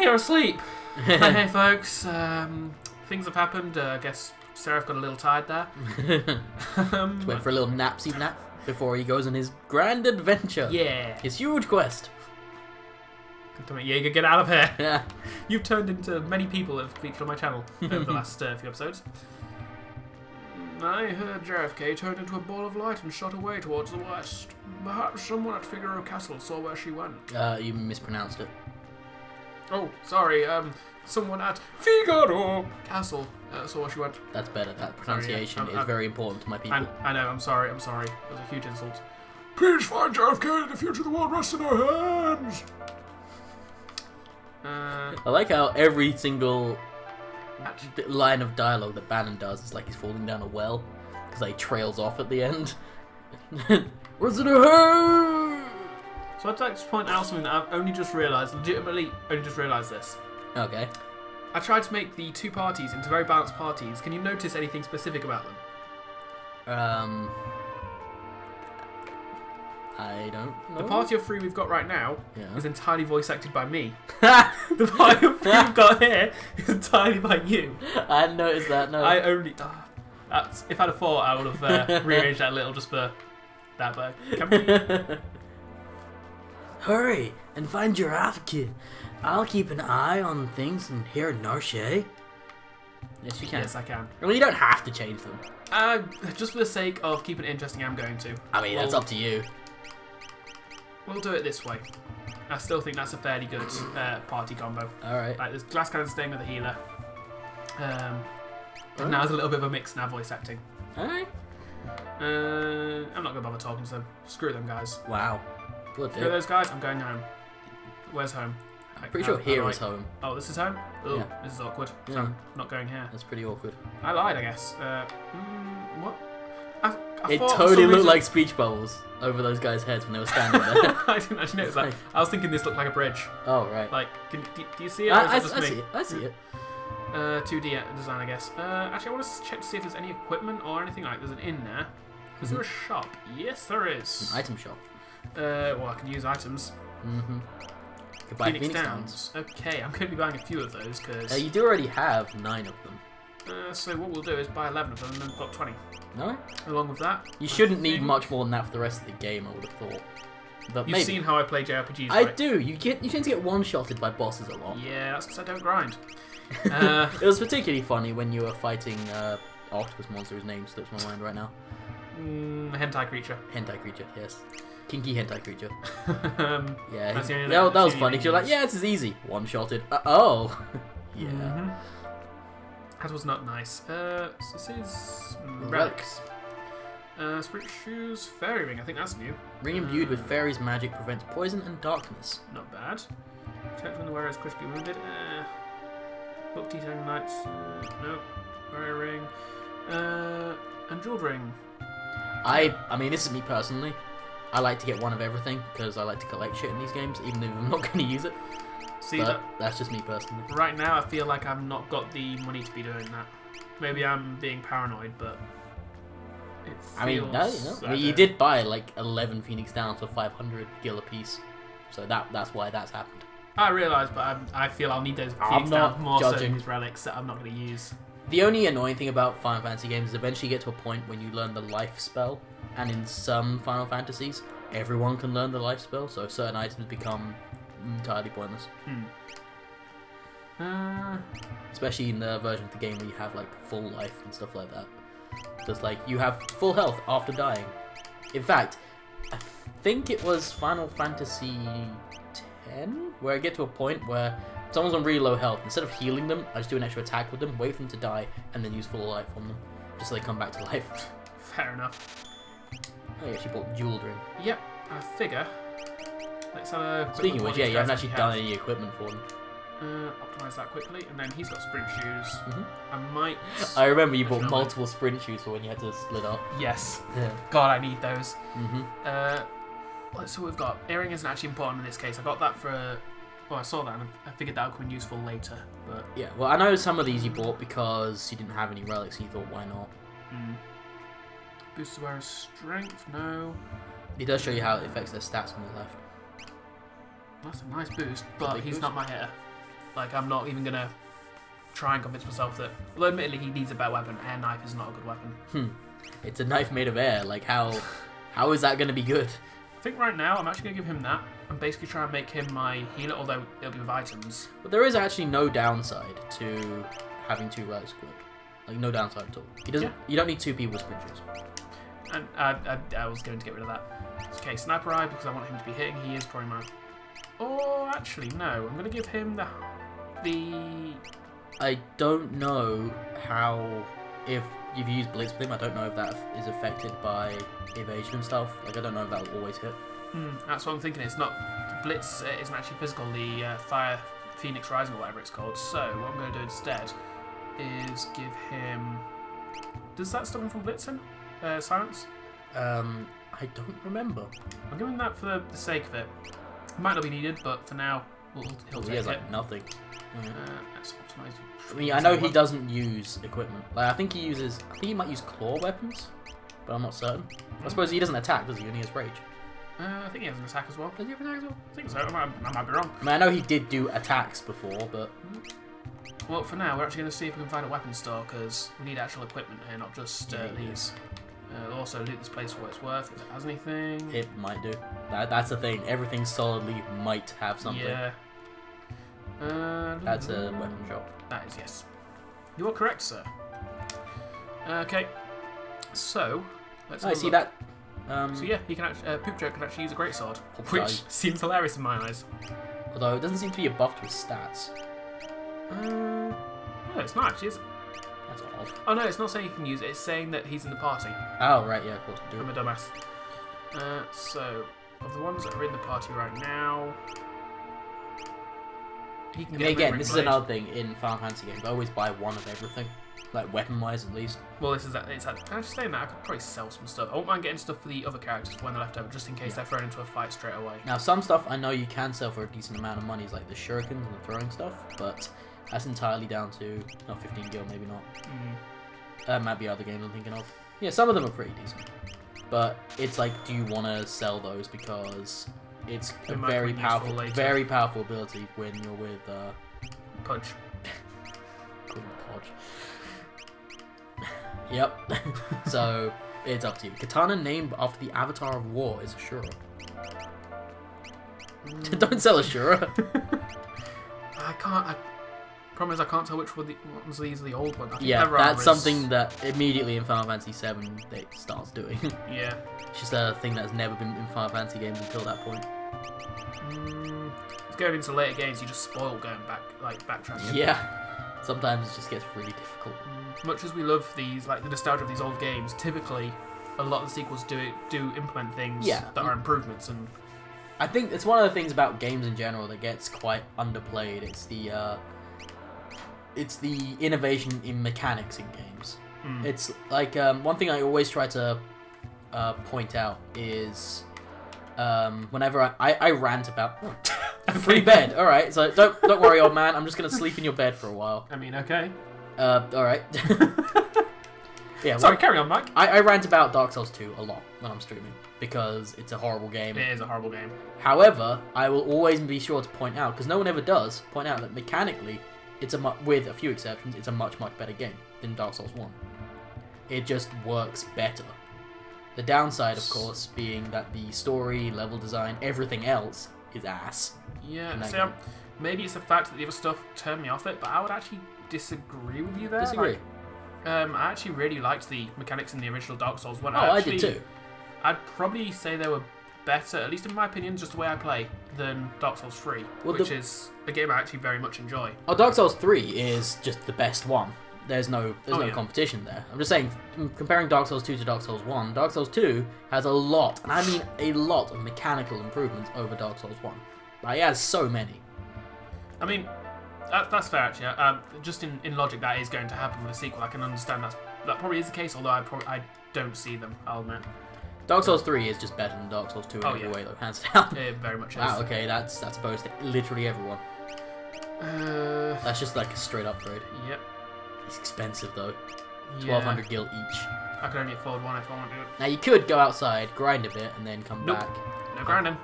you're asleep. Hey folks, things have happened. I guess Seraph got a little tired there. Just went for a little napsy nap before he goes on his grand adventure. Yeah. His huge quest. Yeah, you can get out of here. Yeah. You've turned into many people that have featured on my channel over the last few episodes. I heard JFK turned into a ball of light and shot away towards the west. Perhaps someone at Figaro Castle saw where she went. You mispronounced it. Oh, sorry. Someone at Figaro Castle saw where she went. That's better. That pronunciation is very important to my people. I know. I'm sorry. It was a huge insult. Please find JFK. The future of the world rests in our hands. I like how every single line of dialogue that Bannon does is like he's falling down a well because like, he trails off at the end. What's in her? So I'd like to point out something that I've only just realised, legitimately only just realised this. Okay. I tried to make the two parties into very balanced parties. Can you notice anything specific about them? I don't know. The party of three we've got right now is entirely voice acted by me. The The party of three we've got here is entirely by you. I hadn't noticed that, no. I only... if I'd have thought, I would have rearranged that a little just for that, but can we... Hurry and find Giraffe Kid. I'll keep an eye on things and hear Narche. Yes, you can. Yes, I can. Well, you don't have to change them. Just for the sake of keeping it interesting, I'm going to. I mean, that's up to you. We'll do it this way. I still think that's a fairly good party combo. Alright. Like, there's Glass Cannon staying with the healer. And now there's a little bit of a mix now, voice acting. Alright. I'm not going to bother talking to them. Screw them, guys. Wow. Good, Screw those guys, I'm going home. Where's home? Pretty sure here is home. Oh, this is home? Oh, Yeah. this is awkward. So Yeah. I'm not going here. That's pretty awkward. I lied, I guess. What? I It thought for totally some looked reason- like speech bubbles over those guys' heads when they were standing there. I didn't actually notice that. I was thinking this looked like a bridge. Oh, right. Like, do you see it? Or is I it just me? see it. I see it. 2D design, I guess. Actually, I want to check to see if there's any equipment or anything like. There's an inn there. Is there a shop? Yes, there is. An item shop. Well, I can use items. Mm-hmm. You could buy Phoenix Downs. Okay, I'm going to be buying a few of those because. You do already have 9 of them. So what we'll do is buy 11 of them and then we've got 20. No? Along with that. You shouldn't need much more than that for the rest of the game, I would have thought. But You've maybe. seen how I play JRPGs, I right? do. You tend to get one-shotted by bosses a lot. Yeah, that's because I don't grind. It was particularly funny when you were fighting octopus monster whose name slips my mind right now. Hentai creature. Hentai creature, yes. Kinky hentai creature. Yeah, That's the only that was thing funny. you You're like, use. yeah, this is easy. One-shotted. Oh. Yeah. Mm-hmm. That was not nice. This is Relics. Spirit Shoes, Fairy Ring. I think that's new. Ring imbued with fairies' magic prevents poison and darkness. Not bad. Check when the wearer is critically wounded. Book Tea Time Knights. No. Fairy Ring. And Jeweled Ring. I mean, this is me personally. I like to get one of everything because I like to collect shit in these games, even if I'm not going to use it. See, But that's just me personally. right now I feel like I've not got the money to be doing that. Maybe I'm being paranoid, but it feels I mean, no, I you don't- did buy like 11 Phoenix Downs for 500 gil a piece, so that's why that's happened. I realise, but I feel I'll need those I'm Phoenix not Downs more so judging. than these relics that I'm not going to use. The only annoying thing about Final Fantasy games is eventually you get to a point when you learn the life spell, and in some Final Fantasies, everyone can learn the life spell, so certain items become entirely pointless. Especially in the version of the game where you have like full life and stuff like that. Because like you have full health after dying. In fact, I think it was Final Fantasy X where I get to a point where someone's on really low health. Instead of healing them, I just do an extra attack with them, wait for them to die, and then use full life on them, just so they come back to life. Fair enough. Oh yeah, she bought Jeweled Ring. Yep, I figure. Let's have a quick Speaking of look which, what yeah, these you haven't guys actually have. done any equipment for them. Optimise that quickly, and then he's got sprint shoes. I might. I remember you bought Actually, multiple sprint shoes for when you had to split up. Yes. Yeah. God, I need those. Mm-hmm. Let's see what we've got. Earring isn't actually important in this case. I got that for. Well, I saw that and I figured that would come in useful later. But Yeah, well, I know some of these you bought because you didn't have any relics, and you thought, why not? Boosts the wearer's strength. No. It does show you how it affects their stats on the left. That's a nice boost, but big he's boost. not my hitter. Like, I'm not even gonna try and convince myself that. Although, admittedly, he needs a better weapon. Air knife is not a good weapon. It's a knife made of air. Like, how is that going to be good? I think right now I'm actually gonna give him that and basically try and make him my healer. Although it'll be with items. But there is actually no downside to having 2 relics equipped. Like, no downside at all. He doesn't. Yeah. You don't need 2 people with sprinters. And I was going to get rid of that. Okay, sniper eye because I want him to be hitting. He is probably my. Oh, actually no. I'm gonna give him the. I don't know how, if you've used Blitz with him, I don't know if that is affected by evasion and stuff. Like, I don't know if that will always hit. That's what I'm thinking. It's not Blitz. It isn't actually physical. The Fire Phoenix Rising or whatever it's called. So what I'm going to do instead is give him. Does that stop him from blitzing? Silence. I don't remember. I'm giving that for the sake of it. It might not be needed, but for now, he'll take He has it. like nothing. Let's optimize. I mean, I know he doesn't use equipment. Like, I think he might use claw weapons, but I'm not certain. I suppose he doesn't attack, does he? Only has rage. I think he has an attack as well. Does he have attack as well? I think so. I might be wrong. I mean, I know he did do attacks before, but Well, for now, we're actually going to see if we can find a weapon store because we need actual equipment here, not just these. Also, loot this place for what it's worth. If it has anything. it might do. That's the thing. Everything solidly might have something. Yeah. That's a weapon shop. That is, yes. You are correct, sir. Okay. So, let's have I a see look. that. So yeah, he can actually, Poop Joe can actually use a greatsword, Poop which guy. seems hilarious in my eyes. Although it doesn't seem to be a buff to his stats. Yeah, it's not actually, is it? That's odd. Oh no, it's not saying you can use it, it's saying that he's in the party. Oh, right, yeah, of course. Do I'm a it. dumbass. So, of the ones that are in the party right now, he can I get mean, again, Ring this is Blade. another thing in Final Fantasy games. I always buy one of everything. Like, weapon-wise, at least. Well, this is that. It's that. I'm just saying that I could probably sell some stuff. I won't mind getting stuff for the other characters when they're left over, just in case they're thrown into a fight straight away. Now, some stuff I know you can sell for a decent amount of money, like the shurikens and the throwing stuff, but that's entirely down to, not 15 gil, maybe not. That might be other games I'm thinking of. Yeah, some of them are pretty decent. But it's like, do you want to sell those because it's a It might very come useful powerful, later. very powerful ability when you're with Punch. Podge. Yep. So it's up to you. Katana named after the Avatar of War is Ashura. Don't sell Ashura. I can't. I promise I can't tell which one ones these are the old ones. I think Yeah, their armor that's is- something that immediately in Final Fantasy VII they starts doing. Yeah. It's just a thing that's never been in Final Fantasy games until that point. It's going into later games. You just spoil going back, backtracking. Yeah. Sometimes it just gets really difficult. Much as we love these, like the nostalgia of these old games, typically a lot of the sequels do implement things that are improvements. And I think it's one of the things about games in general that gets quite underplayed. It's the innovation in mechanics in games. It's like one thing I always try to point out is whenever I rant about free bed. All right, so don't worry, old man. I'm just gonna sleep in your bed for a while. I mean, okay. All right. Yeah. Sorry, carry on, Mike. I rant about Dark Souls 2 a lot when I'm streaming because it's a horrible game. It is a horrible game. However, I will always be sure to point out, because no one ever does, point out that mechanically, it's with a few exceptions, it's a much, much better game than Dark Souls 1. It just works better. The downside, of course, being that the story, level design, everything else is ass. Yeah, that see, game. maybe it's the fact that the other stuff turned me off it, but I would actually disagree with you there. Disagree? Like, I actually really liked the mechanics in the original Dark Souls 1. I did too. I'd probably say they were better, at least in my opinion, just the way I play, than Dark Souls 3, which is a game I actually very much enjoy. Oh, Dark Souls 3 is just the best one. There's no yeah. competition there. I'm just saying, comparing Dark Souls 2 to Dark Souls 1, Dark Souls 2 has a lot, and I mean a lot, of mechanical improvements over Dark Souls 1. Like, it has so many. I mean, that's fair actually. Just in logic, that is going to happen with a sequel. I can understand that probably is the case, although I don't see them, I'll admit. Dark Souls 3 is just better than Dark Souls 2 in every way, though, hands down. It very much is. Wow, okay, that's opposed to literally everyone. That's just like a straight upgrade. Yep. It's expensive, though. Yeah. 1200 gil each. I could only afford one if I want to do it. Now, you could go outside, grind a bit, and then come Nope. back. No grinding.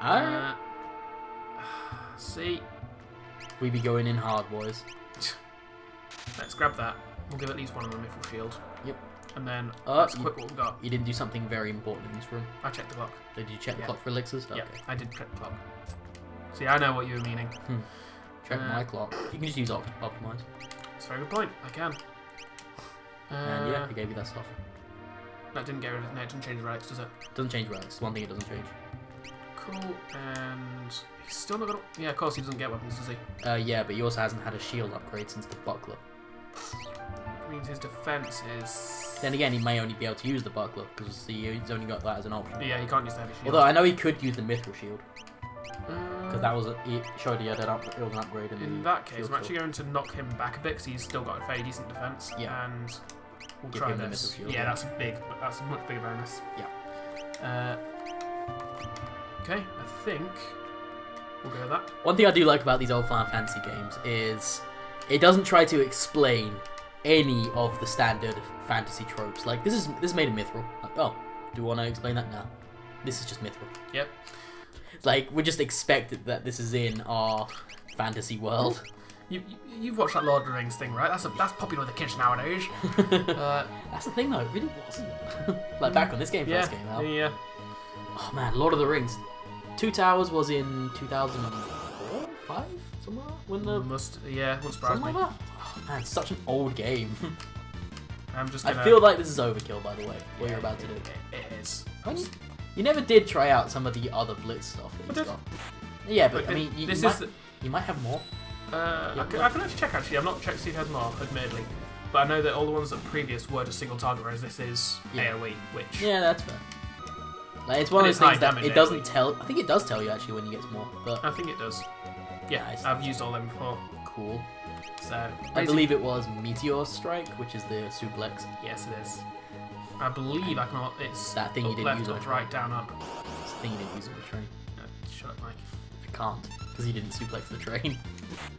Alright. See, We be going in hard, boys. Let's grab that. We'll give at least one of them mithril shield. Yep. And then let's equip what we've got. You didn't do something very important in this room. I checked the clock. Did you check the clock for elixirs? Yeah, Okay. I did check the clock. See, I know what you were meaning. Check my clock. You can just use optimize. That's a very good point. I can. And yeah, I gave you that stuff. That didn't get rid of it. No, it doesn't change the relics, does it? Doesn't change relics. It's one thing it doesn't change. Cool. And he's still not got. Yeah, of course he doesn't get weapons, does he? Yeah, but he also hasn't had a shield upgrade since the buckler. Which means his defense is. Then again, he may only be able to use the buckler because he's only got that as an option. Yeah, he can't use the heavy shield. Although I know he could use the mithril shield because that was it showed he had it was an upgrade. In that case, I'm actually going to knock him back a bit because he's still got a very decent defense. Yeah. And we'll Give try him the this. mithril shield, Yeah, that's a much bigger bonus. Yeah. Okay, I think we'll go with that. One thing I do like about these old Final Fantasy games is it doesn't try to explain any of the standard fantasy tropes. Like this is made of mithril. Like, oh, do you want to explain that now? This is just mithril. Yep. Like we just expected that this is in our fantasy world. You've watched that Lord of the Rings thing, right? That's popular with the kids nowadays. That's the thing though, it really wasn't. Like back when this game first came out. Yeah. Oh man, Lord of the Rings. Two Towers was in 2004, 5, somewhere when the wouldn't surprise something me. like that. Oh man, it's such an old game. I'm just gonna... I feel like this is overkill, by the way. What you're about to do. It is. You never did try out some of the other Blitz stuff that he's got. Yeah, but I mean, you might have more. I can actually check. Actually, I've not checked to see if it has more, admittedly, but I know that all the ones that previous were just single target, whereas this is AOE, which that's fair. Like, it's one of those things that it doesn't AOE. tell. I think it does tell you actually when you get more. But I think it does. Yeah, Nice. I've used all them before. Cool. So I believe it was Meteor Strike, which is the suplex. Yes, it is. I believe I can. It's That thing you up didn't left, use on up, the right, down, up. It's the thing you didn't use on the train. Shut up, Mike. I can't because you didn't suplex the train.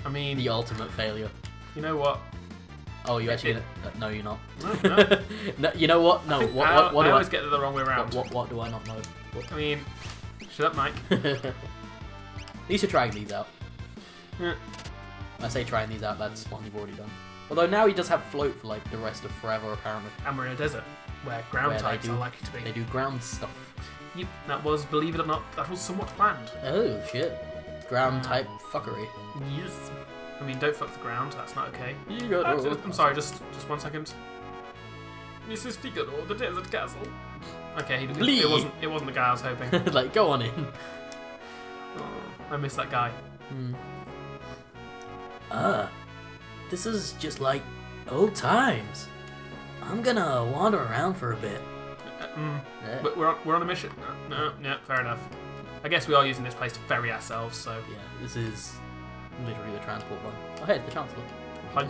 I mean, The ultimate failure. you know what? Oh, you actually gonna... No, you're not. No. No, you know what? No, what I do always get it the wrong way around. What do I not know? I mean, shut up, Mike. You should try these out. Yeah. I say trying these out, that's one you've already done. Although now he does have float for like the rest of forever, apparently. And we're in a desert where ground types are likely to be. They do ground stuff. Yep, that was, believe it or not, that was somewhat planned. Oh shit. Ground type fuckery. Yes. I mean, don't fuck the ground. That's not okay. Figaro. I'm sorry. Just 1 second. Mrs. Figaro, the desert castle. Okay, it wasn't the guy I was hoping. Like, go on in. Oh, I miss that guy. This is just like old times. I'm gonna wander around for a bit. But we're on a mission. No, fair enough. I guess we are using this place to ferry ourselves, so... Yeah, this is literally the transport one. Oh, hey, the Chancellor. Hi.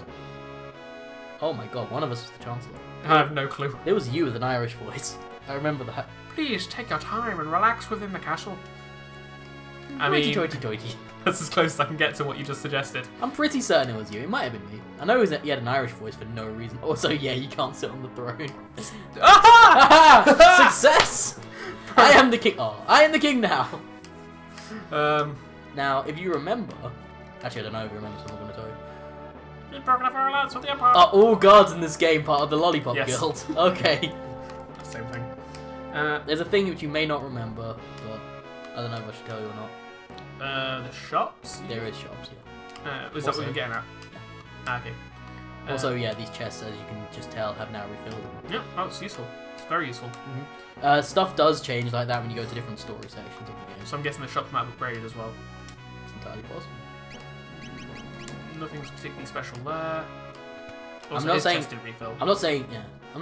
Oh my god, one of us was the Chancellor. I have no clue. It was you with an Irish voice. I remember that. Please take your time and relax within the castle. I mean, Toity. that's as close as I can get to what you just suggested. I'm pretty certain it was you. It might have been me. I know he had an Irish voice for no reason. Also, yeah, you can't sit on the throne. Aha! Success! I am the king. Oh, I am the king now. Now, if you remember, actually, I don't know if you remember, so I'm not going to tell you. You've broken up our alliance with the Empire. Are all guards in this game part of the Lollipop Yes. Guild? Okay. Same thing. There's a thing which you may not remember, but I don't know if I should tell you or not. The shops? There is shops, yeah. Is that what you're getting at? Yeah. Okay. Also, yeah, these chests, as you can just tell, have now refilled. Yeah, oh, it's useful. It's very useful. Stuff does change like that when you go to different story sections of the game. So I'm guessing the shops might have upgraded as well. It's entirely possible. Nothing's particularly special there. Also, I'm not saying chest didn't refill. I'm not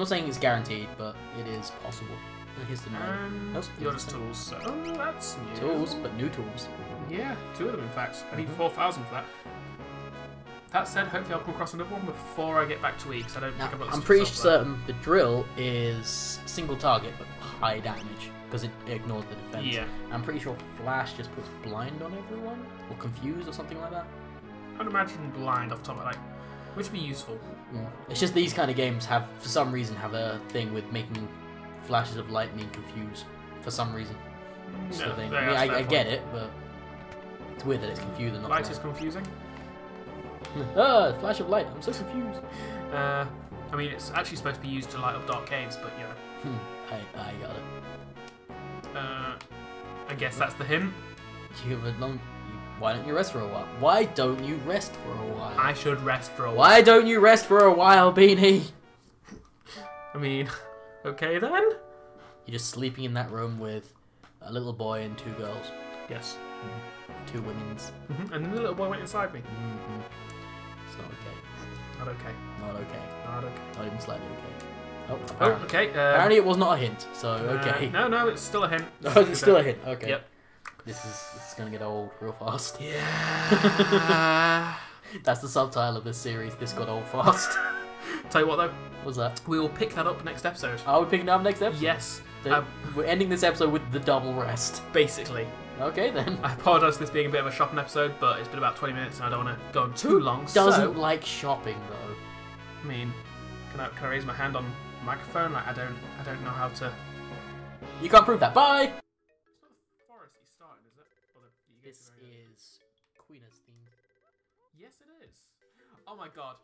saying it's guaranteed, but it is possible. And here's the note. You're just tools, so that's new. Tools, but new tools. Yeah, 2 of them in fact. I need 4,000 for that. That said, hopefully I'll come across another one before I get back to E, because I don't think I've got the I'm pretty stuff there. certain the drill is single target, but high damage, because it ignores the defense. Yeah. I'm pretty sure Flash just puts blind on everyone, or confuse, or something like that. I'd imagine blind off the top of it, like, which would be useful. It's just these kind of games have, for some reason, have a thing with making flashes of lightning confuse, for some reason. It's the thing. I mean, I get it, but it's weird that it's confusing. Light is confusing? Flash of light. I'm so confused. I mean, it's actually supposed to be used to light up dark caves, but you know. I got it. I guess that's the hint. Why don't you rest for a while? Why don't you rest for a while? I should rest for a while. Why don't you rest for a while, Beanie? I mean, okay then. You're just sleeping in that room with a little boy and 2 girls. Yes. 2 women's. And then the little boy went inside me. It's not okay. Not okay. Not okay. Not okay. Not even slightly okay. Oh, Oh, apparently. okay. Apparently it was not a hint, so okay. No, it's still a hint. Oh, it's still a hint. Okay. Yep. This is gonna get old real fast. Yeah. That's the subtitle of this series. This got old fast. Tell you what though. What's that? We will pick that up next episode. Are we picking up next episode? Yes. We're ending this episode with the double rest. Basically. Okay then. I apologise for this being a bit of a shopping episode, but it's been about 20 minutes and I don't want to go on too long. Doesn't like shopping though. I mean, can I raise my hand on the microphone? Like, I don't know how to. You can't prove that. Bye. It's not the forest you started, is it? This is Queen's theme. Yes, it is. Oh my god.